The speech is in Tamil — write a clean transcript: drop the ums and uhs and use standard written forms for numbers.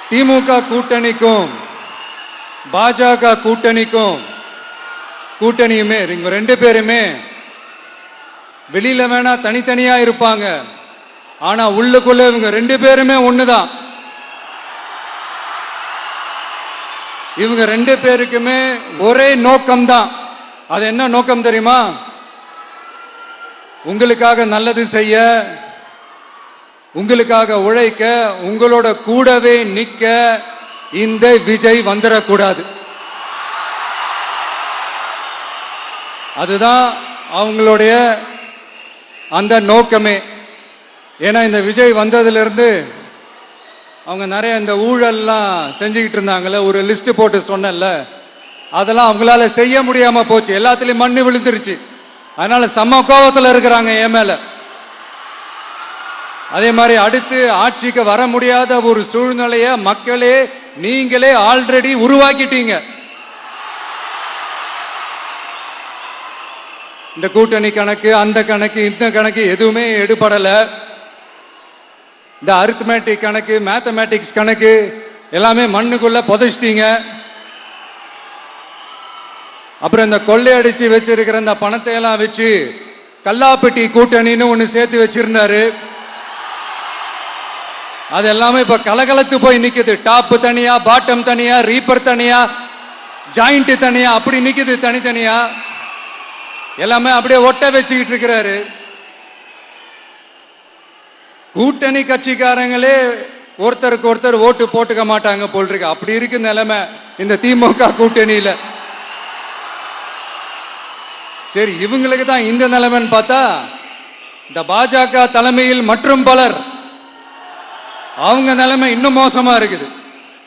திமுக கூட்டணிக்கும் பாஜக கூட்டணிக்கும் கூட்டணியுமே இவங்க ரெண்டு பேருமே வெளியில வேணா தனித்தனியா இருப்பாங்க, ஆனா உள்ளுக்குள்ள இவங்க ரெண்டு பேருமே ஒண்ணுதான். இவங்க ரெண்டு பேருக்குமே ஒரே நோக்கம்தான். அது என்ன நோக்கம் தெரியுமா? உங்களுக்காக நல்லது செய்ய, உங்களுக்காக உழைக்க, உங்களோட கூடவே நிக்க இந்த விஜய் வந்துடக்கூடாது. அதுதான் அவங்களுடைய அந்த நோக்கமே. ஏன்னா இந்த விஜய் வந்ததிலிருந்து அவங்க நிறைய இந்த ஊழல்லாம் செஞ்சுக்கிட்டு இருந்தாங்கல்ல, ஒரு லிஸ்ட் போட்டு சொன்னல, அதெல்லாம் அவங்களால செய்ய முடியாம போச்சு. எல்லாத்துலயும் மண்ணு விழுந்துருச்சு. அதனால செம்ம கோபத்தில் இருக்கிறாங்க என் மேல. அதே மாதிரி அடுத்து ஆட்சிக்கு வர முடியாத ஒரு சூழ்நிலைய மக்களே நீங்களே ஆல்ரெடி உருவாக்கிட்டீங்க. இந்த கூட்டணி கணக்கு, அந்த கணக்கு, இந்த கணக்கு எதுவுமே எடுபடல. இந்த அரித்மேட்டிக் கணக்கு, மேத்தமேட்டிக்ஸ் கணக்கு எல்லாமே மண்ணுக்குள்ள புதைச்சிட்டீங்க. அப்புறம் இந்த கொள்ளையடிச்சு வச்சிருக்கிற இந்த பணத்தை எல்லாம் வச்சு கல்லாப்பட்டி கூட்டணின்னு ஒண்ணு சேர்த்து வச்சிருந்தாரு. அது எல்லாமே இப்ப கலகலத்து போய் நிக்குது. டாப் தனியா, பாட்டம் தனியா, ரீப்பர் தனியா, ஜாயிண்ட் தனியா, அப்படி நிக்குது தனித்தனியா. எல்லாமே அப்படியே ஒட்ட வச்சுக்கிட்டு இருக்கிறாரு. கூட்டணி கட்சிக்காரங்களே ஒருத்தருக்கு ஒருத்தர் ஓட்டு போட்டுக்க மாட்டாங்க போல் இருக்கு. அப்படி இருக்கு நிலைமை இந்த திமுக கூட்டணியில. சரி, இவங்களுக்கு தான் இந்த நிலைமைன்னு பார்த்தா இந்த பாஜக தலைமையில் மற்றும் பலர் அவங்க நிலைமை இன்னும் மோசமா இருக்குது.